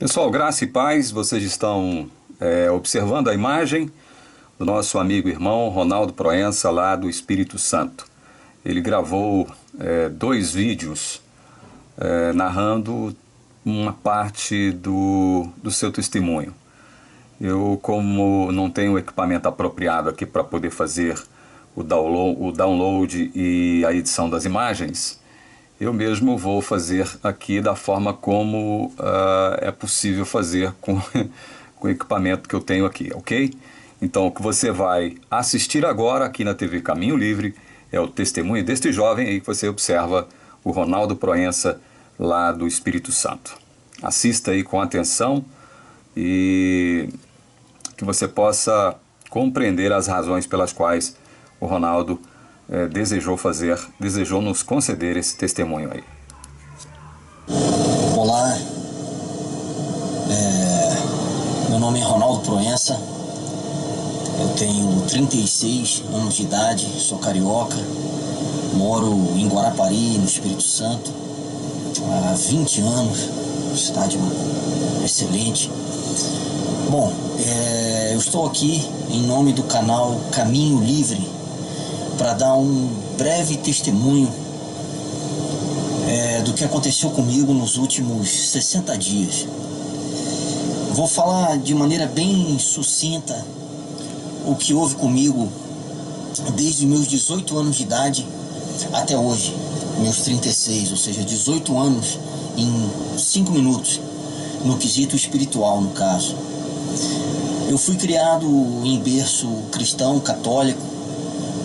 Pessoal, graça e paz, vocês estão observando a imagem do nosso amigo e irmão Ronaldo Proença, lá do Espírito Santo. Ele gravou dois vídeos narrando uma parte do seu testemunho. Eu, como não tenho equipamento apropriado aqui para poder fazer o download e a edição das imagens, eu mesmo vou fazer aqui da forma como é possível fazer com o equipamento que eu tenho aqui, ok? Então, o que você vai assistir agora aqui na TV Caminho Livre é o testemunho deste jovem aí que você observa, o Ronaldo Proença, lá do Espírito Santo. Assista aí com atenção e que você possa compreender as razões pelas quais o Ronaldo desejou nos conceder esse testemunho aí. Olá, meu nome é Ronaldo Proença, eu tenho 36 anos de idade, sou carioca, moro em Guarapari, no Espírito Santo, há 20 anos, cidade excelente. Bom, eu estou aqui em nome do canal Caminho Livre, para dar um breve testemunho do que aconteceu comigo nos últimos 60 dias. Vou falar de maneira bem sucinta o que houve comigo desde meus 18 anos de idade até hoje, meus 36, ou seja, 18 anos em 5 minutos, no quesito espiritual, no caso. Eu fui criado em berço cristão, católico.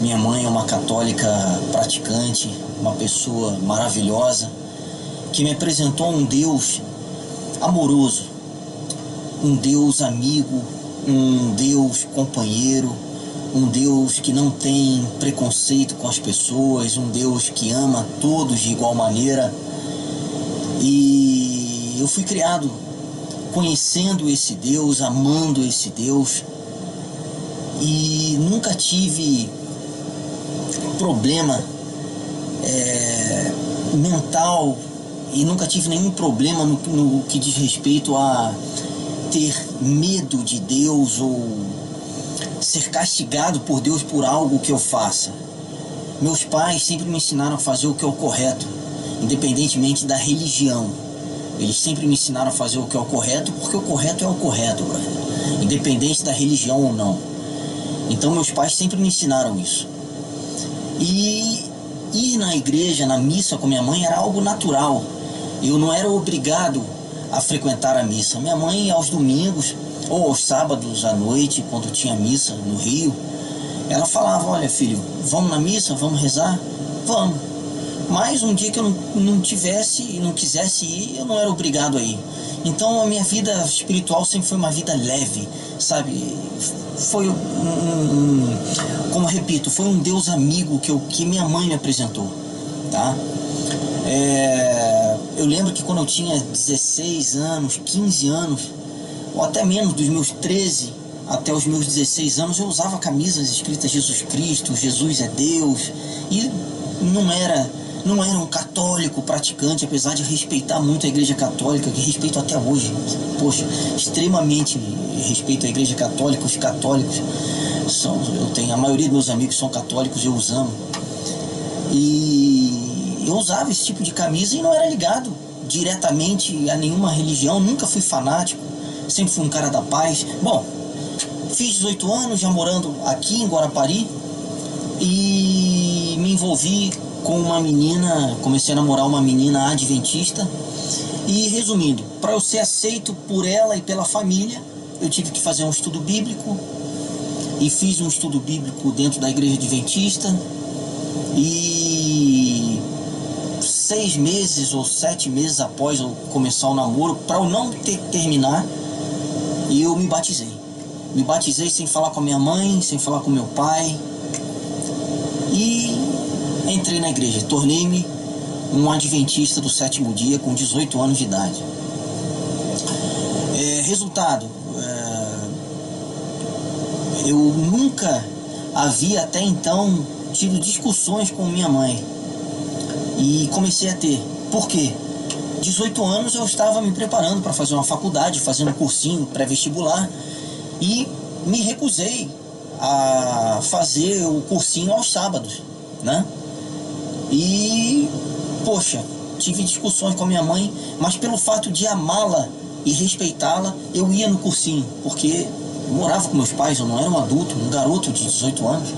Minha mãe é uma católica praticante, uma pessoa maravilhosa, que me apresentou um Deus amoroso, um Deus amigo, um Deus companheiro, um Deus que não tem preconceito com as pessoas, um Deus que ama todos de igual maneira. E eu fui criado conhecendo esse Deus, amando esse Deus, e nunca tive problema mental e nunca tive nenhum problema no que diz respeito a ter medo de Deus ou ser castigado por Deus por algo que eu faça. Meus pais sempre me ensinaram a fazer o que é o correto, independentemente da religião. Eles sempre me ensinaram a fazer o que é o correto, porque o correto é o correto, brother, independente da religião ou não. Então meus pais sempre me ensinaram isso. E ir na igreja, na missa com minha mãe era algo natural. Eu não era obrigado a frequentar a missa. Minha mãe, aos domingos ou aos sábados à noite, quando tinha missa no Rio, ela falava: olha, filho, vamos na missa, vamos rezar? Vamos. Mas um dia que eu não tivesse e não quisesse ir, eu não era obrigado a ir. Então a minha vida espiritual sempre foi uma vida leve, sabe? Foi como repito, foi um Deus amigo que minha mãe me apresentou, tá? Eu lembro que quando eu tinha 16 anos, 15 anos, ou até menos, dos meus 13 até os meus 16 anos, eu usava camisas escritas Jesus Cristo, Jesus é Deus, e não era um católico praticante, apesar de respeitar muito a igreja católica, que respeito até hoje. Poxa, extremamente respeito a igreja católica, os católicos a maioria dos meus amigos são católicos, eu os amo. E eu usava esse tipo de camisa e não era ligado diretamente a nenhuma religião, nunca fui fanático, sempre fui um cara da paz. Bom, fiz 18 anos já morando aqui em Guarapari e me envolvi com uma menina, comecei a namorar uma menina adventista. E resumindo, para eu ser aceito por ela e pela família, eu tive que fazer um estudo bíblico, e fiz um estudo bíblico dentro da igreja adventista, e 6 meses ou 7 meses após eu começar o namoro, para eu não terminar, eu me batizei. Me batizei sem falar com a minha mãe, sem falar com meu pai, e entrei na igreja, tornei-me um adventista do 7º dia com 18 anos de idade. Resultado, eu nunca havia até então tido discussões com minha mãe, e comecei a ter. Por quê? 18 anos eu estava me preparando para fazer uma faculdade, fazendo um cursinho pré-vestibular, e me recusei a fazer o cursinho aos sábados, né? E, poxa, tive discussões com a minha mãe, mas pelo fato de amá-la e respeitá-la, eu ia no cursinho, porque eu morava com meus pais, eu não era um adulto, um garoto de 18 anos.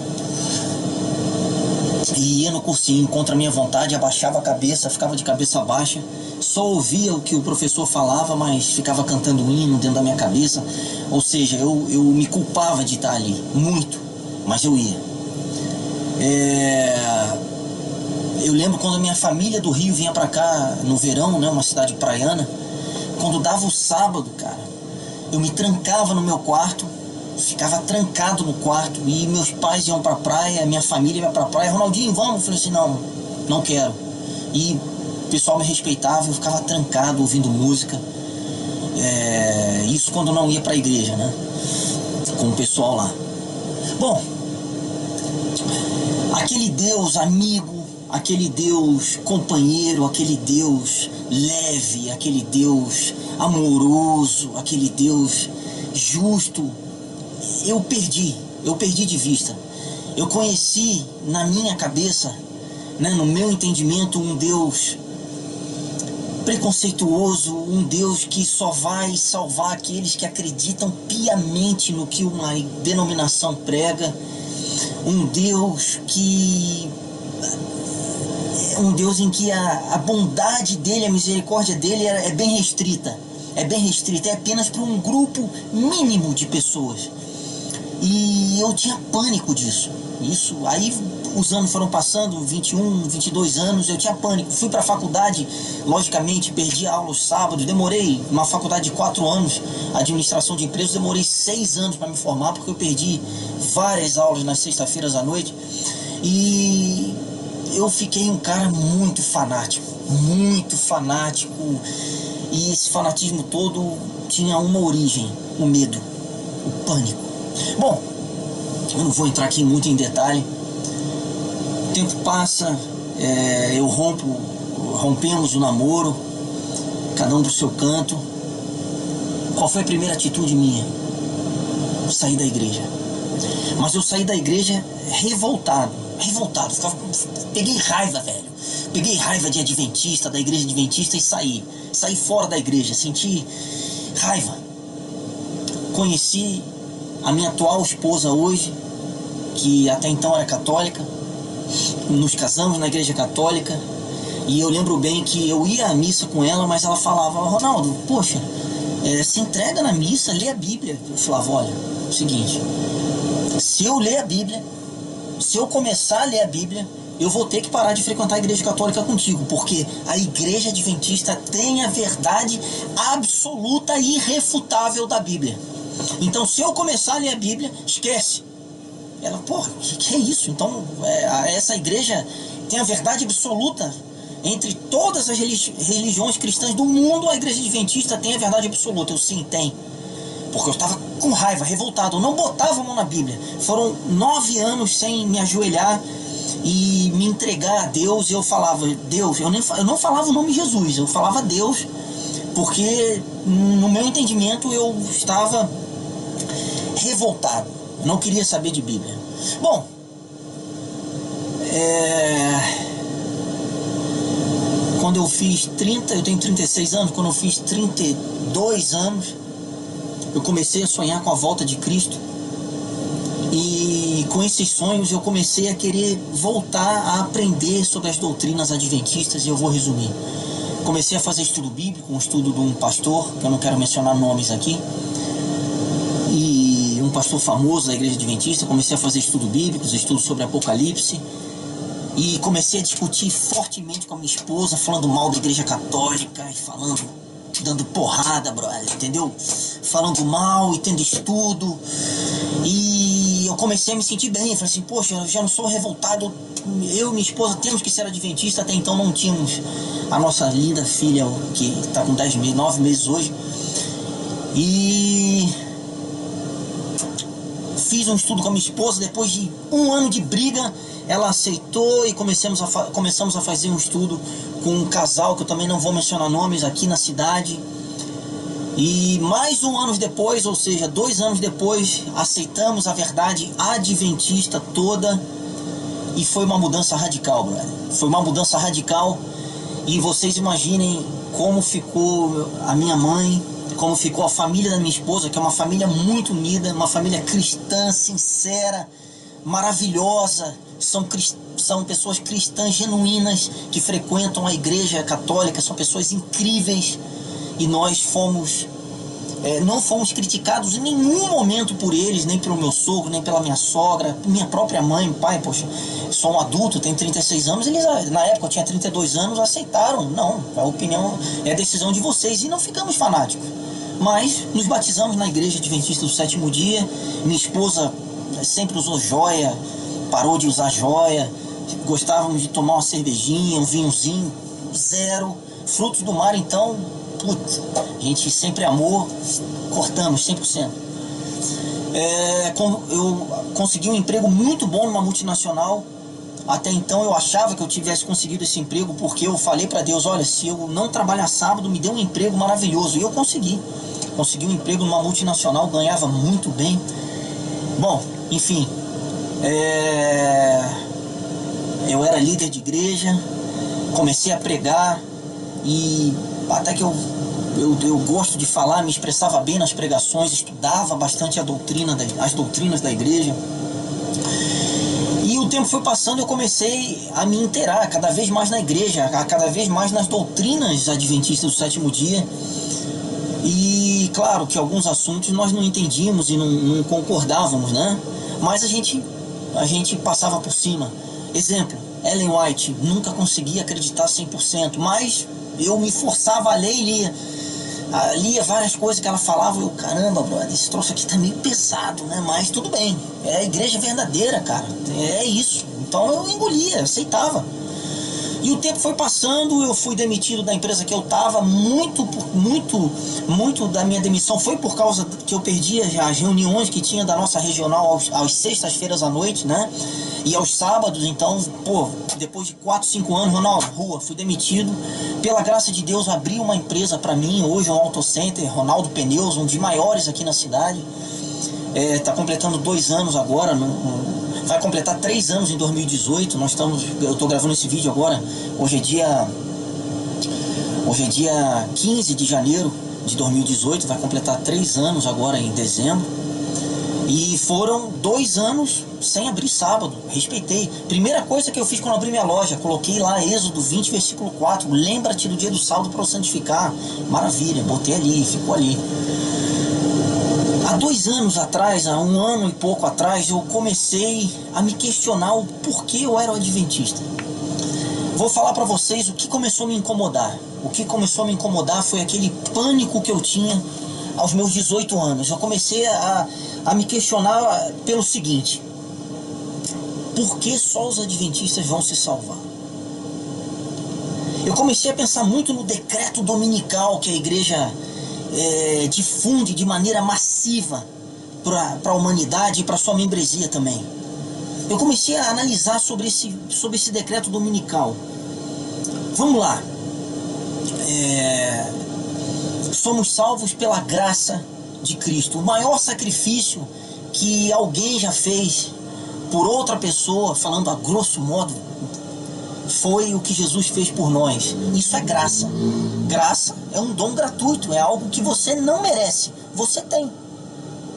E ia no cursinho contra a minha vontade, abaixava a cabeça, ficava de cabeça baixa, só ouvia o que o professor falava, mas ficava cantando um hino dentro da minha cabeça. Ou seja, eu me culpava de estar ali, muito, mas eu ia. Eu lembro quando a minha família do Rio vinha pra cá no verão, né, uma cidade praiana, quando dava o sábado, cara, eu me trancava no meu quarto, ficava trancado no quarto, e meus pais iam pra praia, minha família ia pra praia. Ronaldinho, vamos? Eu falei assim, não quero. E o pessoal me respeitava, eu ficava trancado ouvindo música. Isso quando eu não ia pra igreja, né, com o pessoal lá. Bom, aquele Deus amigo, aquele Deus companheiro, aquele Deus leve, aquele Deus amoroso, aquele Deus justo, eu perdi de vista. Eu conheci na minha cabeça, né, no meu entendimento, um Deus preconceituoso, um Deus que só vai salvar aqueles que acreditam piamente no que uma denominação prega, um Deus em que a bondade dele, a misericórdia dele é bem restrita, é apenas para um grupo mínimo de pessoas. E eu tinha pânico disso. Aí os anos foram passando, 21, 22 anos, eu tinha pânico. Fui para a faculdade, logicamente, perdi a aula aos sábados, demorei, uma faculdade de 4 anos, administração de empresas, demorei 6 anos para me formar, porque eu perdi várias aulas nas sextas-feiras à noite. E eu fiquei um cara muito fanático, e esse fanatismo todo tinha uma origem, o medo, o pânico. Bom, eu não vou entrar aqui muito em detalhe. O tempo passa, rompemos o namoro, cada um do seu canto. Qual foi a primeira atitude minha? Eu saí da igreja. Mas eu saí da igreja revoltado. Peguei raiva, velho. Peguei raiva de adventista, da igreja adventista, e saí fora da igreja, senti raiva. Conheci a minha atual esposa hoje, que até então era católica. Nos casamos na igreja católica, e eu lembro bem que eu ia à missa com ela, mas ela falava: Ronaldo, poxa, se entrega na missa, lê a Bíblia. Eu falava: olha, é o seguinte, se eu ler a Bíblia, se eu começar a ler a Bíblia, eu vou ter que parar de frequentar a igreja católica contigo, porque a igreja adventista tem a verdade absoluta e irrefutável da Bíblia. Então, se eu começar a ler a Bíblia, esquece. Ela, porra, que é isso? Então, essa igreja tem a verdade absoluta. Entre todas as religiões cristãs do mundo, a igreja adventista tem a verdade absoluta. Eu, sim, tem. Porque eu estava com raiva, revoltado. Eu não botava a mão na Bíblia. Foram 9 anos sem me ajoelhar e me entregar a Deus. E eu falava, Deus, eu não falava o nome Jesus, eu falava Deus, porque no meu entendimento eu estava revoltado. Eu não queria saber de Bíblia. Bom, quando eu fiz 30, eu tenho 36 anos, quando eu fiz 32 anos, eu comecei a sonhar com a volta de Cristo. E com esses sonhos eu comecei a querer voltar a aprender sobre as doutrinas adventistas, e eu vou resumir. Comecei a fazer estudo bíblico, um estudo de um pastor, que eu não quero mencionar nomes aqui, e um pastor famoso da igreja adventista. Comecei a fazer estudo bíblico, estudos sobre Apocalipse, e comecei a discutir fortemente com a minha esposa, falando mal da igreja católica, e dando porrada, brother, entendeu? Falando mal e tendo estudo. E eu comecei a me sentir bem. Eu falei assim, poxa, eu já não sou revoltado. Eu e minha esposa temos que ser adventista. Até então não tínhamos a nossa linda filha, que está com 9 meses hoje. E fiz um estudo com a minha esposa, depois de um ano de briga, ela aceitou e começamos a fazer um estudo com um casal, que eu também não vou mencionar nomes, aqui na cidade. E mais um ano depois, ou seja, 2 anos depois, aceitamos a verdade adventista toda. E foi uma mudança radical, brother. Foi uma mudança radical. E vocês imaginem como ficou a minha mãe, como ficou a família da minha esposa, que é uma família muito unida, uma família cristã, sincera, maravilhosa. São pessoas cristãs genuínas que frequentam a igreja católica, são pessoas incríveis. E nós não fomos criticados em nenhum momento por eles, nem pelo meu sogro, nem pela minha sogra, minha própria mãe, pai. Poxa, sou um adulto, tenho 36 anos, eles na época eu tinha 32 anos, aceitaram. Não, a opinião é a decisão de vocês, e não ficamos fanáticos. Mas nos batizamos na igreja adventista do sétimo dia. Minha esposa sempre usou joia, parou de usar joia. Gostávamos de tomar uma cervejinha, um vinhozinho, zero. Frutos do mar, então, putz, a gente sempre amou, cortamos 100%. Eu consegui um emprego muito bom numa multinacional. Até então eu achava que eu tivesse conseguido esse emprego, porque eu falei para Deus, olha, se eu não trabalhar sábado, me dê um emprego maravilhoso. E eu consegui um emprego numa multinacional, ganhava muito bem. Bom, enfim, eu era líder de igreja, comecei a pregar, e até que eu gosto de falar, me expressava bem nas pregações, estudava bastante as doutrinas da igreja. E o tempo foi passando, eu comecei a me inteirar cada vez mais na igreja, cada vez mais nas doutrinas adventistas do sétimo dia. E claro que alguns assuntos nós não entendíamos e não concordávamos, né? Mas a gente passava por cima. Exemplo, Ellen White, nunca conseguia acreditar 100%, mas eu me forçava a ler e lia várias coisas que ela falava. Eu, caramba, brother, esse troço aqui tá meio pesado, né? Mas tudo bem, é a igreja verdadeira, cara, é isso. Então eu engolia, aceitava. E o tempo foi passando, eu fui demitido da empresa que eu estava. Muito da minha demissão foi por causa que eu perdia as reuniões que tinha da nossa regional às sextas-feiras à noite, né? E aos sábados. Então, depois de 4, 5 anos, Ronaldo, fui demitido. Pela graça de Deus, abri uma empresa para mim, hoje um autocenter, Ronaldo Pneus, um dos maiores aqui na cidade. Tá completando 2 anos agora, vai completar 3 anos em 2018. Eu estou gravando esse vídeo agora. Hoje é dia 15 de janeiro de 2018. Vai completar 3 anos agora em dezembro. E foram 2 anos sem abrir sábado. Respeitei. Primeira coisa que eu fiz quando abri minha loja, coloquei lá Êxodo 20, versículo 4. Lembra-te do dia do sábado para o santificar. Maravilha, botei ali, ficou ali. Há 2 anos atrás, há 1 ano e pouco atrás, eu comecei a me questionar o porquê eu era adventista. Vou falar para vocês o que começou a me incomodar. O que começou a me incomodar foi aquele pânico que eu tinha aos meus 18 anos. Eu comecei a me questionar pelo seguinte: por que só os adventistas vão se salvar? Eu comecei a pensar muito no decreto dominical que a igreja difunde de maneira massiva para a humanidade e para sua membresia também. Eu comecei a analisar sobre esse decreto dominical. Vamos lá. Somos salvos pela graça de Cristo. O maior sacrifício que alguém já fez por outra pessoa, falando a grosso modo, foi o que Jesus fez por nós. Isso é graça. Graça é um dom gratuito, é algo que você não merece, você tem.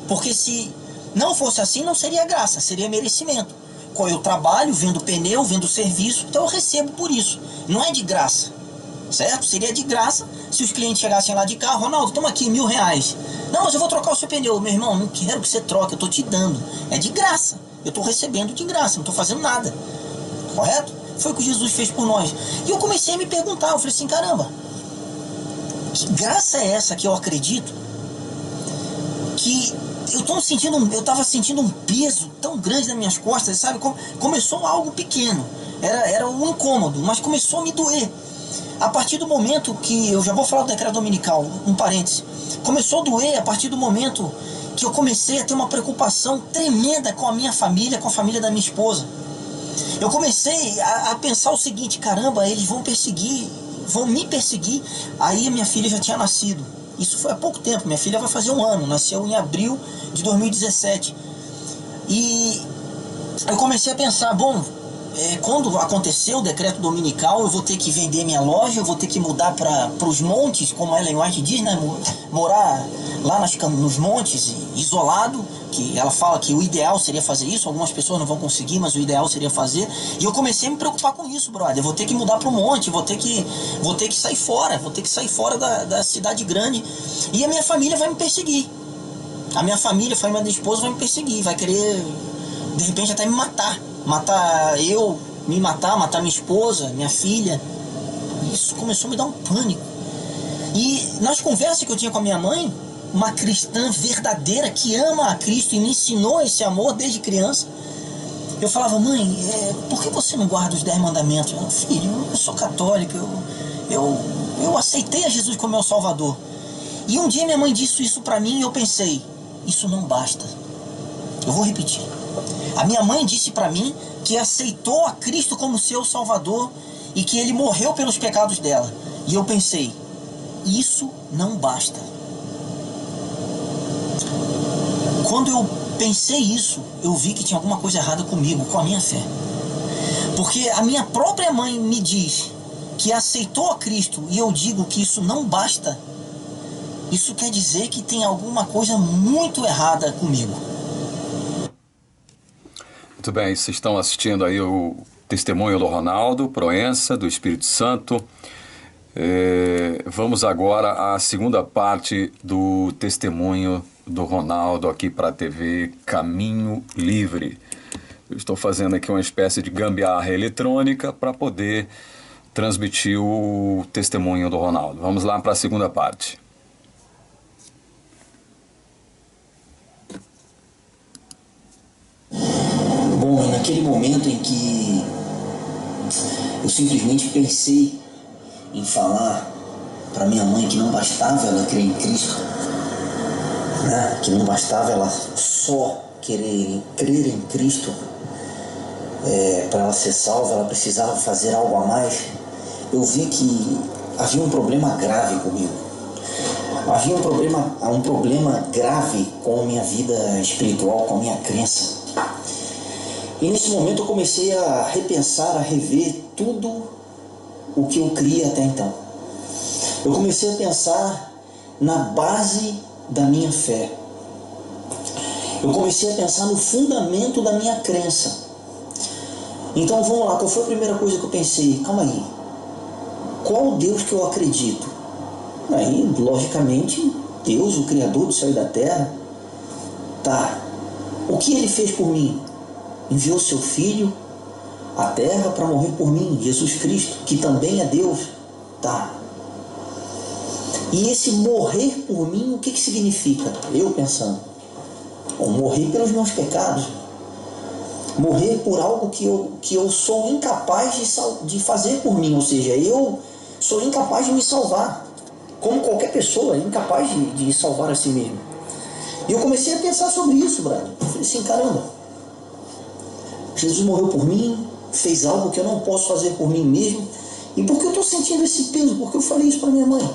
Porque se não fosse assim, não seria graça, seria merecimento. Eu trabalho, vendo pneu, vendo serviço, então eu recebo por isso. Não é de graça, certo? Seria de graça se os clientes chegassem lá de carro: Ronaldo, toma aqui R$1.000. Não, mas eu vou trocar o seu pneu. Meu irmão, não quero que você troque, eu estou te dando. É de graça, eu estou recebendo de graça, não estou fazendo nada. Correto? Foi o que Jesus fez por nós. E eu comecei a me perguntar, eu falei assim, caramba, que graça é essa que eu acredito que eu estava sentindo um peso tão grande nas minhas costas, sabe? Começou algo pequeno, era um incômodo, mas começou a me doer. A partir do momento que, eu já vou falar do decreto dominical, um parêntese, começou a doer a partir do momento que eu comecei a ter uma preocupação tremenda com a minha família, com a família da minha esposa. Eu comecei a pensar o seguinte: caramba, eles vão me perseguir. Aí a minha filha já tinha nascido. Isso foi há pouco tempo, minha filha vai fazer 1 ano, nasceu em abril de 2017. E eu comecei a pensar, bom, quando acontecer o decreto dominical, eu vou ter que vender minha loja, eu vou ter que mudar para os montes, como a Ellen White diz, né? Morar lá nos montes, isolado, que ela fala que o ideal seria fazer isso, algumas pessoas não vão conseguir, mas o ideal seria fazer. E eu comecei a me preocupar com isso, brother. Eu vou ter que mudar para o monte, vou ter que sair fora, da cidade grande. E a minha família vai me perseguir. A minha família, a família da esposa vai me perseguir, vai querer, de repente, até me matar. Matar minha esposa, minha filha. Isso começou a me dar um pânico. E nas conversas que eu tinha com a minha mãe, uma cristã verdadeira que ama a Cristo e me ensinou esse amor desde criança, eu falava: mãe, por que você não guarda os 10 mandamentos? Filho, eu sou católico, eu aceitei a Jesus como meu Salvador. E um dia minha mãe disse isso pra mim e eu pensei: isso não basta. Eu vou repetir. A minha mãe disse pra mim que aceitou a Cristo como seu Salvador e que Ele morreu pelos pecados dela. E eu pensei: isso não basta. Quando eu pensei isso, eu vi que tinha alguma coisa errada comigo, com a minha fé. Porque a minha própria mãe me diz que aceitou a Cristo e eu digo que isso não basta. Isso quer dizer que tem alguma coisa muito errada comigo. Muito bem, vocês estão assistindo aí o testemunho do Ronaldo Proença, do Espírito Santo. Vamos agora à segunda parte do testemunho do Ronaldo aqui para a TV Caminho Livre. Eu estou fazendo aqui uma espécie de gambiarra eletrônica para poder transmitir o testemunho do Ronaldo. Vamos lá para a segunda parte. Bom, naquele momento em que eu simplesmente pensei em falar para minha mãe que não bastava ela crer em Cristo, né? Que não bastava ela só crer em Cristo para ela ser salva, ela precisava fazer algo a mais. Eu vi que havia um problema grave comigo. Havia um problema grave com a minha vida espiritual, com a minha crença. E nesse momento eu comecei a repensar, a rever tudo o que eu cria até então. Eu comecei a pensar na base da minha fé. Eu comecei a pensar no fundamento da minha crença. Então vamos lá, qual foi a primeira coisa que eu pensei? Calma aí, qual Deus que eu acredito? Aí, logicamente, Deus, o Criador do céu e da terra. Tá, o que Ele fez por mim? Enviou seu Filho à terra para morrer por mim, Jesus Cristo, que também é Deus. Tá. E esse morrer por mim, o que significa? Eu pensando, morrer pelos meus pecados, morrer por algo que eu sou incapaz de fazer por mim, ou seja, eu sou incapaz de me salvar, como qualquer pessoa é incapaz de salvar a si mesmo. E eu comecei a pensar sobre isso, brother. Eu falei assim: caramba, Jesus morreu por mim, fez algo que eu não posso fazer por mim mesmo. E por que eu estou sentindo esse peso? Porque eu falei isso para minha mãe.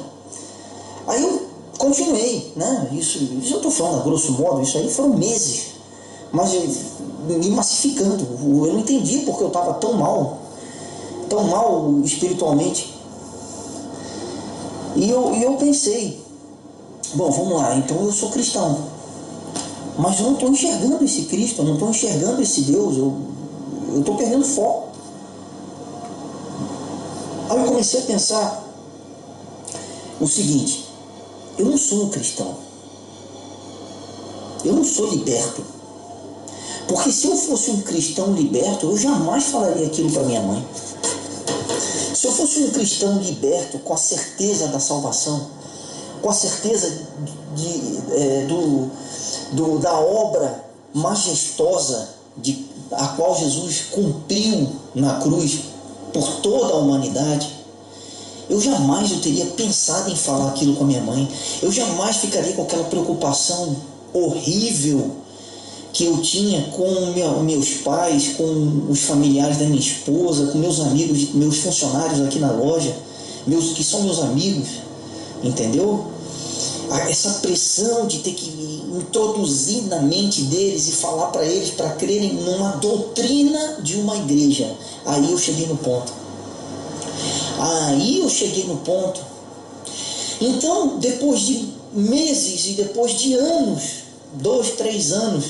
Aí eu continuei, né? Isso eu estou falando a grosso modo, isso aí foram meses. Mas me massificando. Eu não entendi porque eu estava tão mal espiritualmente. E eu pensei: bom, vamos lá, então eu sou cristão. Mas eu não estou enxergando esse Cristo, eu não estou enxergando esse Deus, eu estou perdendo foco. Aí eu comecei a pensar o seguinte: eu não sou um cristão, eu não sou liberto. Porque se eu fosse um cristão liberto, eu jamais falaria aquilo para minha mãe. Se eu fosse um cristão liberto, com a certeza da salvação, com a certeza da obra majestosa a qual Jesus cumpriu na cruz por toda a humanidade, eu teria pensado em falar aquilo com a minha mãe. Eu jamais ficaria com aquela preocupação horrível que eu tinha com meus pais, com os familiares da minha esposa, com meus amigos, meus funcionários aqui na loja, que são meus amigos, entendeu? Essa pressão de ter que introduzir na mente deles e falar para eles para crerem numa doutrina de uma igreja. Aí eu cheguei no ponto. Então, depois de meses e depois de anos, 2, 3 anos,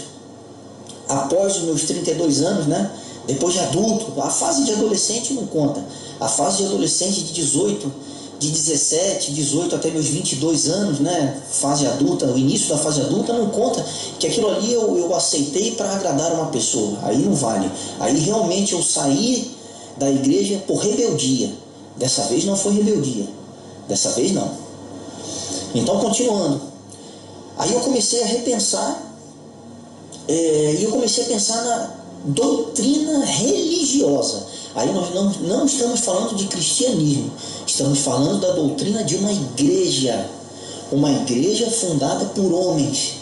após os meus 32 anos, né? Depois de adulto, a fase de adolescente não conta. A fase de adolescente de 18, de 17, 18 até meus 22 anos, né? Fase adulta, o início da fase adulta não conta, que aquilo ali eu aceitei para agradar uma pessoa. Aí não vale. Aí realmente eu saí da igreja por rebeldia. Dessa vez não foi rebeldia. Dessa vez não. Então, continuando. Aí eu comecei a repensar. E eu comecei a pensar na doutrina religiosa. Aí nós não estamos falando de cristianismo, estamos falando da doutrina de uma igreja fundada por homens,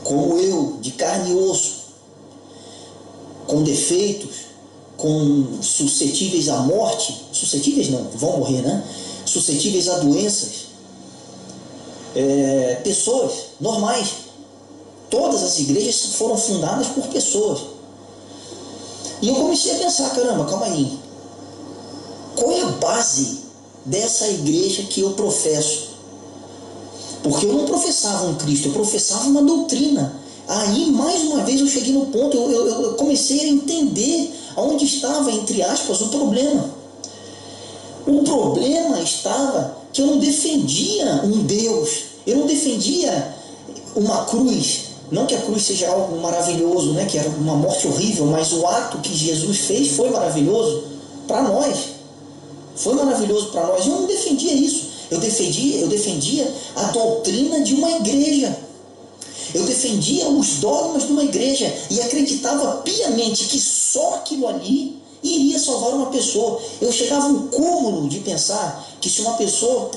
como eu, de carne e osso, com defeitos, suscetíveis à morte, suscetíveis não, vão morrer, né? Suscetíveis a doenças, pessoas normais. Todas as igrejas foram fundadas por pessoas. E eu comecei a pensar, caramba, calma aí. Qual é a base dessa igreja que eu professo? Porque eu não professava um Cristo, eu professava uma doutrina. Aí, mais uma vez, eu cheguei no ponto, eu comecei a entender onde estava, entre aspas, o problema. O problema estava que eu não defendia um Deus, eu não defendia uma cruz. Não que a cruz seja algo maravilhoso, né? Que era uma morte horrível, mas o ato que Jesus fez foi maravilhoso para nós. Foi maravilhoso para nós. Eu não defendia isso. Eu defendia a doutrina de uma igreja. Eu defendia os dogmas de uma igreja e acreditava piamente que só aquilo ali iria salvar uma pessoa. Eu chegava a um cúmulo de pensar que se uma pessoa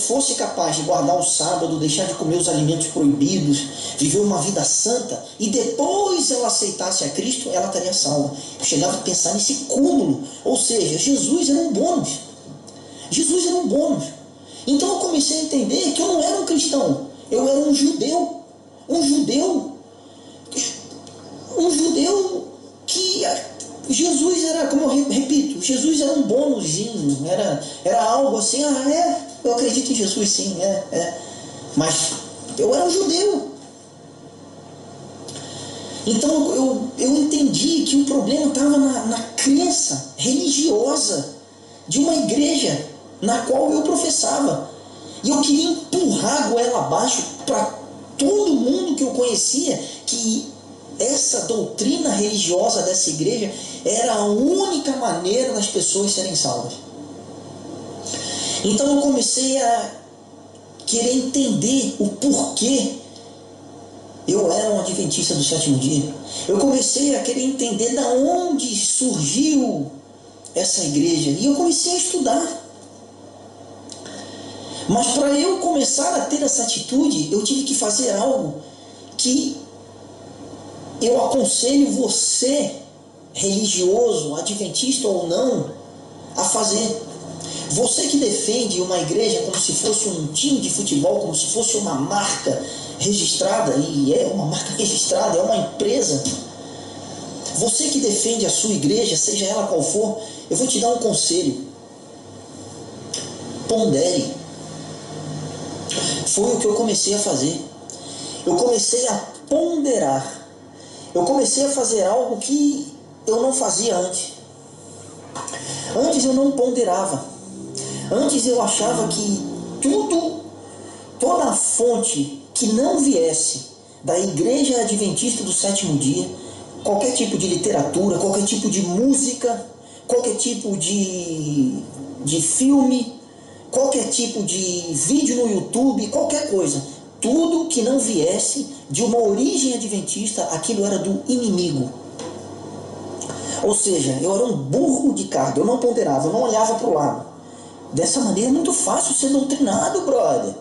fosse capaz de guardar o sábado, deixar de comer os alimentos proibidos, viver uma vida santa e depois ela aceitasse a Cristo, ela estaria salva. Eu chegava a pensar nesse cúmulo. Ou seja, Jesus era um bônus. Jesus era um bônus. Então eu comecei a entender que eu não era um cristão, eu era um judeu. Um judeu que Jesus era, como eu repito, Jesus era um bônusinho, era algo assim, eu acredito em Jesus sim, mas eu era um judeu. Então eu entendi que o problema estava na crença religiosa de uma igreja na qual eu professava, e eu queria empurrar a goela abaixo para todo mundo que eu conhecia, que essa doutrina religiosa dessa igreja era a única maneira das pessoas serem salvas. Então eu comecei a querer entender o porquê eu era um adventista do sétimo dia. Eu comecei a querer entender da onde surgiu essa igreja, e eu comecei a estudar. Mas para eu começar a ter essa atitude, eu tive que fazer algo que eu aconselho você, religioso, adventista ou não, a fazer. Você que defende uma igreja como se fosse um time de futebol, como se fosse uma marca registrada, e é uma marca registrada, é uma empresa. Você que defende a sua igreja, seja ela qual for, eu vou te dar um conselho. Pondere. Foi o que eu comecei a fazer. Eu comecei a ponderar. Eu comecei a fazer algo que eu não fazia antes. Antes eu não ponderava. Antes eu achava que toda a fonte que não viesse da igreja adventista do sétimo dia, qualquer tipo de literatura, qualquer tipo de música, qualquer tipo de filme, qualquer tipo de vídeo no YouTube, qualquer coisa, tudo que não viesse de uma origem adventista, aquilo era do inimigo. Ou seja, eu era um burro de carga, eu não ponderava, eu não olhava para o lado. Dessa maneira é muito fácil ser doutrinado, brother.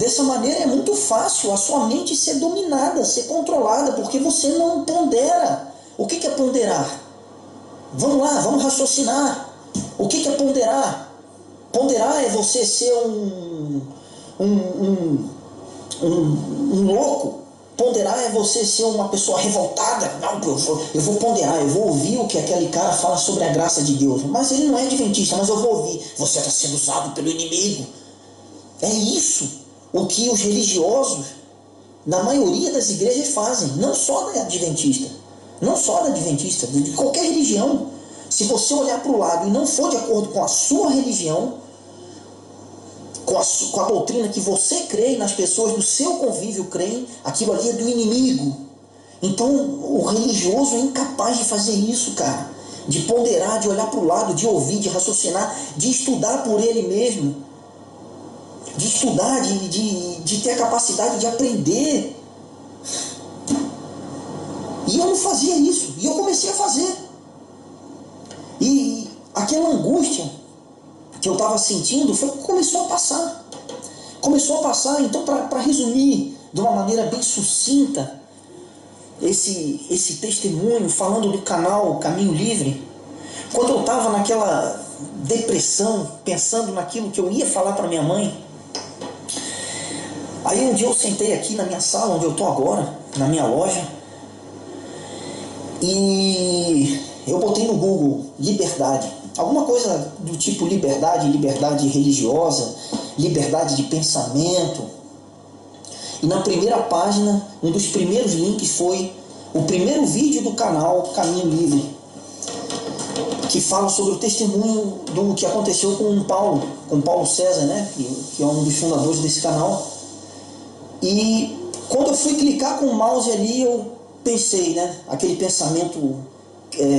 Dessa maneira é muito fácil a sua mente ser dominada, ser controlada, porque você não pondera. O que é ponderar? Vamos lá, vamos raciocinar. O que é ponderar? Ponderar é você ser um louco. Ponderar é você ser uma pessoa revoltada. Não, eu vou ponderar, eu vou ouvir o que aquele cara fala sobre a graça de Deus. Mas ele não é adventista, mas eu vou ouvir. Você está sendo usado pelo inimigo. É isso o que os religiosos, na maioria das igrejas, fazem. Não só da adventista. Não só da adventista, de qualquer religião. Se você olhar para o lado e não for de acordo com a sua religião, com a doutrina que você crê, nas pessoas do seu convívio creem, aquilo ali é do inimigo. Então o religioso é incapaz de fazer isso, cara. De ponderar, de olhar para o lado, de ouvir, de raciocinar, de estudar por ele mesmo. De estudar, de ter a capacidade de aprender. E eu não fazia isso. E eu comecei a fazer. E aquela angústia que eu estava sentindo começou a passar. Começou a passar. Então, para resumir de uma maneira bem sucinta esse testemunho, falando do canal Caminho Livre, quando eu estava naquela depressão, pensando naquilo que eu ia falar para minha mãe, aí um dia eu sentei aqui na minha sala, onde eu estou agora, na minha loja, e eu botei no Google liberdade, alguma coisa do tipo liberdade religiosa, liberdade de pensamento. E na primeira página, um dos primeiros links foi o primeiro vídeo do canal Caminho Livre, que fala sobre o testemunho do que aconteceu com o Paulo César, né? que é um dos fundadores desse canal. E quando eu fui clicar com o mouse ali, eu pensei, né? Aquele pensamento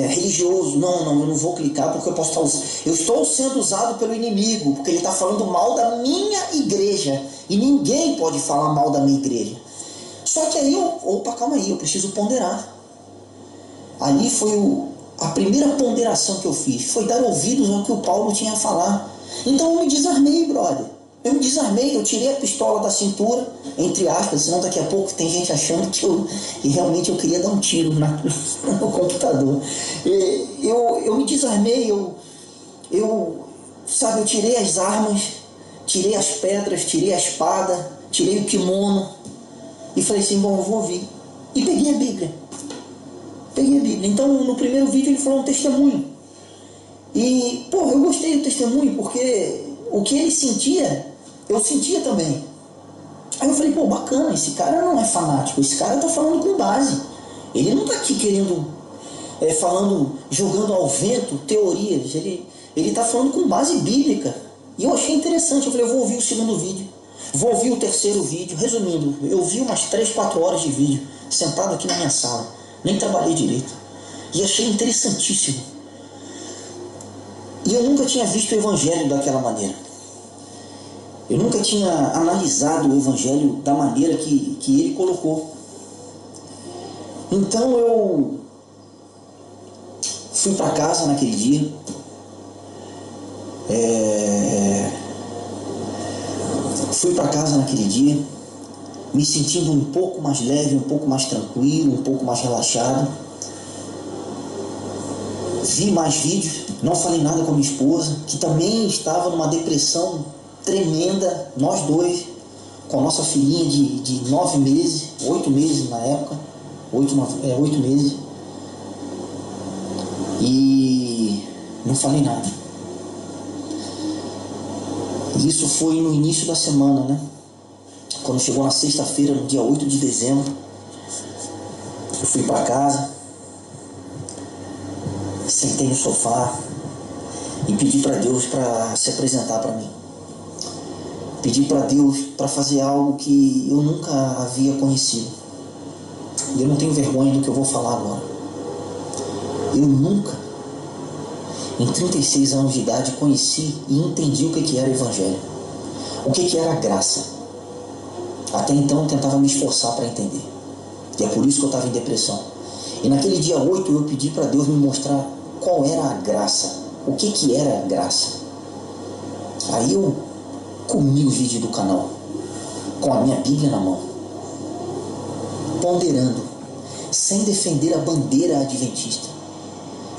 religioso, não, eu não vou clicar porque eu estou sendo usado pelo inimigo, porque ele está falando mal da minha igreja, e ninguém pode falar mal da minha igreja. Só que aí calma aí, eu preciso ponderar. Ali foi a primeira ponderação que eu fiz, foi dar ouvidos ao que o Paulo tinha a falar. Então eu me desarmei, brother. Eu me desarmei, eu tirei a pistola da cintura, entre aspas, senão daqui a pouco tem gente achando que realmente eu queria dar um tiro no computador. Eu me desarmei, eu tirei as armas, tirei as pedras, tirei a espada, tirei o kimono e falei assim, bom, eu vou ouvir. E peguei a Bíblia. Então no primeiro vídeo ele falou um testemunho. E, eu gostei do testemunho porque o que ele sentia, eu sentia também. Aí eu falei, bacana, esse cara não é fanático, esse cara está falando com base. Ele não está aqui querendo, jogando ao vento teorias, ele está falando com base bíblica. E eu achei interessante, eu falei, eu vou ouvir o segundo vídeo, vou ouvir o terceiro vídeo. Resumindo, eu vi umas 3-4 horas de vídeo, sentado aqui na minha sala, nem trabalhei direito. E achei interessantíssimo. E eu nunca tinha visto o Evangelho daquela maneira. Eu nunca tinha analisado o Evangelho da maneira que ele colocou. Então eu fui para casa naquele dia. Me sentindo um pouco mais leve, um pouco mais tranquilo, um pouco mais relaxado. Vi mais vídeos, não falei nada com a minha esposa, que também estava numa depressão tremenda, nós dois, com a nossa filhinha de 9 meses, 8 meses na época, 8 meses, e não falei nada. E isso foi no início da semana, né? Quando chegou na sexta-feira, no dia 8 de dezembro, eu fui para casa, sentei no sofá e pedi para Deus para se apresentar para mim. Pedi para Deus para fazer algo que eu nunca havia conhecido. E eu não tenho vergonha do que eu vou falar agora. Eu nunca, em 36 anos de idade, conheci e entendi o que era o Evangelho. O que era a graça. Até então eu tentava me esforçar para entender. E é por isso que eu estava em depressão. E naquele dia 8 eu pedi para Deus me mostrar qual era a graça. O que era a graça. Aí eu comi o vídeo do canal. com a minha Bíblia na mão, ponderando, sem defender a bandeira adventista.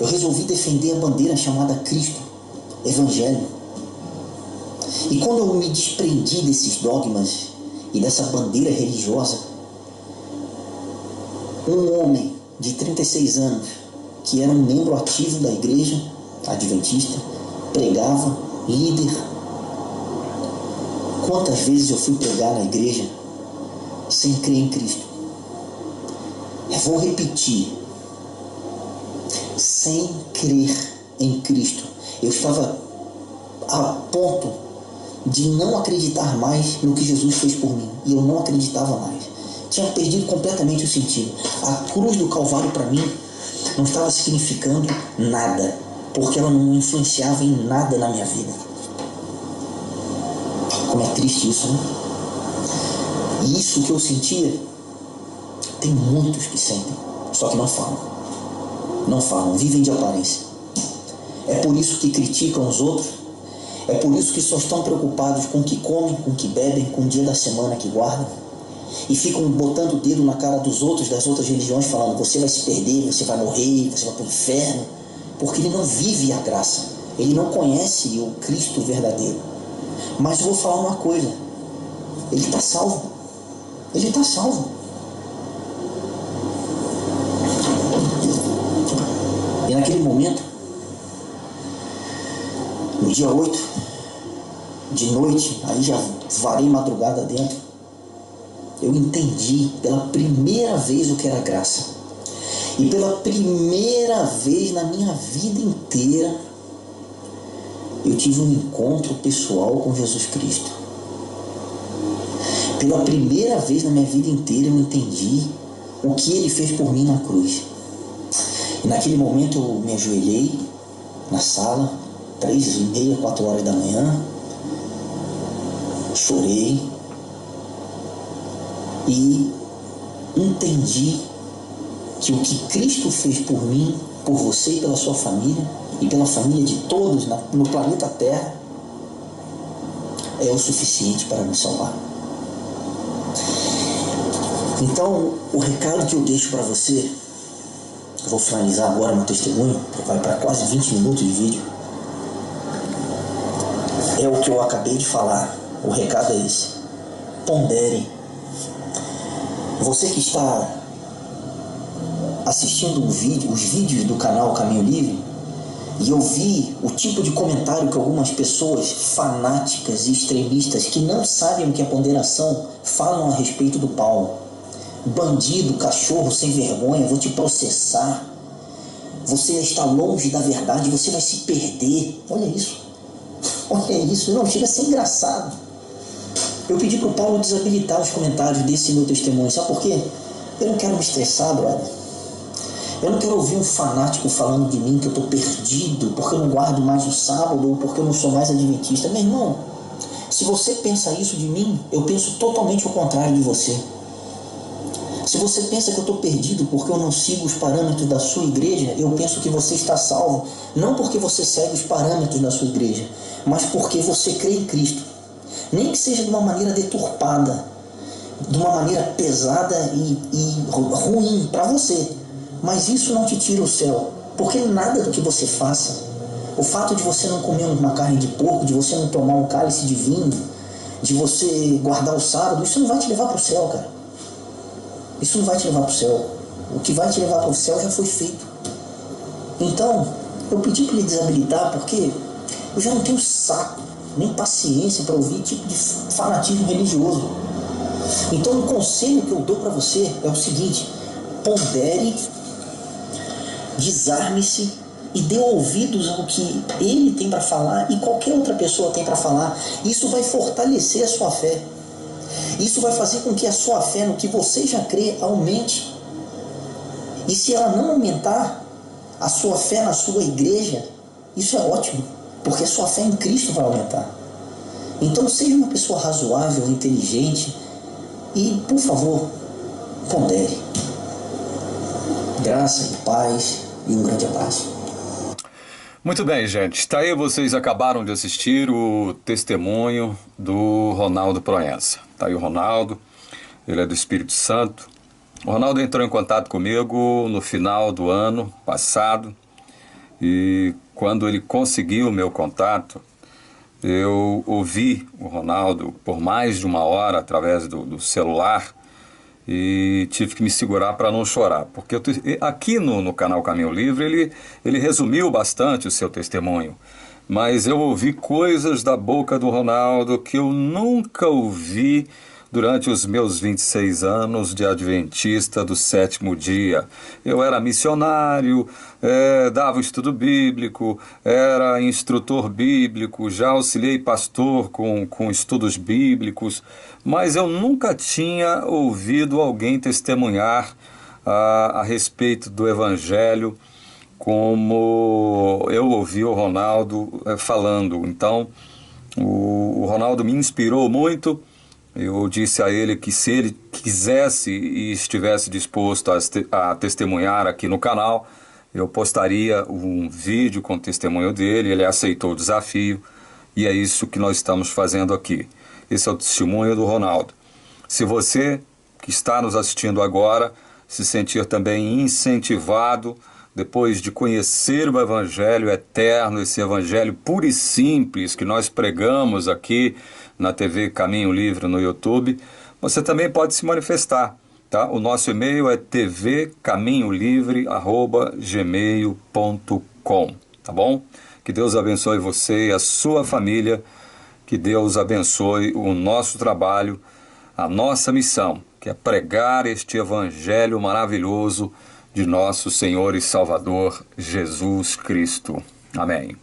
Eu resolvi defender a bandeira chamada Cristo, Evangelho. E quando eu me desprendi desses dogmas e dessa bandeira religiosa, um homem de 36 anos, que era um membro ativo da igreja adventista, pregava, líder. Quantas vezes eu fui pregar na igreja sem crer em Cristo? Eu vou repetir, sem crer em Cristo. Eu estava a ponto de não acreditar mais no que Jesus fez por mim. E eu não acreditava mais. Tinha perdido completamente o sentido. A cruz do Calvário para mim não estava significando nada, porque ela não influenciava em nada na minha vida. Como é triste isso, né? E isso que eu sentia, tem muitos que sentem, só que não falam. Não falam, vivem de aparência. É por isso que criticam os outros. É por isso que só estão preocupados com o que comem, com o que bebem, com o dia da semana que guardam. E ficam botando o dedo na cara dos outros, das outras religiões, falando: você vai se perder, você vai morrer, você vai para o inferno. Porque ele não vive a graça. Ele não conhece o Cristo verdadeiro. Mas eu vou falar uma coisa: ele está salvo. Ele está salvo. E naquele momento, no dia 8, de noite, aí já varei madrugada dentro, eu entendi pela primeira vez o que era graça. E pela primeira vez na minha vida inteira, eu tive um encontro pessoal com Jesus Cristo. Pela primeira vez na minha vida inteira eu entendi o que Ele fez por mim na cruz. E naquele momento eu me ajoelhei na sala, 3h30, 4 horas da manhã, chorei e entendi que o que Cristo fez por mim, por você e pela sua família, e pela família de todos no planeta Terra, é o suficiente para nos salvar. Então, o recado que eu deixo para você, eu vou finalizar agora meu testemunho, que vai para quase 20 minutos de vídeo, é o que eu acabei de falar. O recado é esse: pondere. Você que está assistindo os vídeos do canal Caminho Livre, e eu vi o tipo de comentário que algumas pessoas fanáticas e extremistas que não sabem o que é ponderação falam a respeito do Paulo. Bandido, cachorro sem vergonha, vou te processar, você está longe da verdade, você vai se perder. Olha isso, não, chega a ser engraçado. Eu pedi para o Paulo desabilitar os comentários desse meu testemunho, sabe por quê? Eu não quero me estressar, brother. Eu não quero ouvir um fanático falando de mim que eu estou perdido porque eu não guardo mais o sábado ou porque eu não sou mais adventista. Meu irmão, se você pensa isso de mim, eu penso totalmente o contrário de você. Se você pensa que eu estou perdido porque eu não sigo os parâmetros da sua igreja, eu penso que você está salvo, não porque você segue os parâmetros da sua igreja, mas porque você crê em Cristo. Nem que seja de uma maneira deturpada, de uma maneira pesada e ruim para você. Mas isso não te tira o céu, porque nada do que você faça, o fato de você não comer uma carne de porco, de você não tomar um cálice de vinho, de você guardar o sábado, isso não vai te levar para o céu, cara. Isso não vai te levar para o céu. O que vai te levar para o céu já foi feito. Então, eu pedi para ele desabilitar porque eu já não tenho saco, nem paciência para ouvir tipo de fanatismo religioso. Então, o conselho que eu dou para você é o seguinte: pondere, desarme-se e dê ouvidos ao que ele tem para falar e qualquer outra pessoa tem para falar. Isso vai fortalecer a sua fé. Isso vai fazer com que a sua fé no que você já crê aumente. E se ela não aumentar, a sua fé na sua igreja, isso é ótimo, porque a sua fé em Cristo vai aumentar. Então seja uma pessoa razoável, inteligente e, por favor, pondere. Graça e paz e um grande abraço. Muito bem, gente. Tá aí, vocês acabaram de assistir o testemunho do Ronaldo Proença. Tá aí o Ronaldo, ele é do Espírito Santo. O Ronaldo entrou em contato comigo no final do ano passado e quando ele conseguiu o meu contato, eu ouvi o Ronaldo por mais de uma hora através do celular e tive que me segurar para não chorar, porque aqui no canal Caminho Livre ele resumiu bastante o seu testemunho, mas eu ouvi coisas da boca do Ronaldo que eu nunca ouvi durante os meus 26 anos de adventista do sétimo dia. Eu era missionário, dava estudo bíblico, era instrutor bíblico, já auxiliei pastor com estudos bíblicos, mas eu nunca tinha ouvido alguém testemunhar a respeito do Evangelho como eu ouvi o Ronaldo falando. Então, o Ronaldo me inspirou muito. Eu disse a ele que se ele quisesse e estivesse disposto a testemunhar aqui no canal, eu postaria um vídeo com o testemunho dele. Ele aceitou o desafio e é isso que nós estamos fazendo aqui. Esse é o testemunho do Ronaldo. Se você que está nos assistindo agora se sentir também incentivado depois de conhecer o Evangelho eterno, esse Evangelho puro e simples que nós pregamos aqui na TV Caminho Livre no YouTube, você também pode se manifestar, tá? O nosso e-mail é tvcaminholivre@gmail.com, tá bom? Que Deus abençoe você e a sua família, que Deus abençoe o nosso trabalho, a nossa missão, que é pregar este Evangelho maravilhoso de nosso Senhor e Salvador Jesus Cristo. Amém.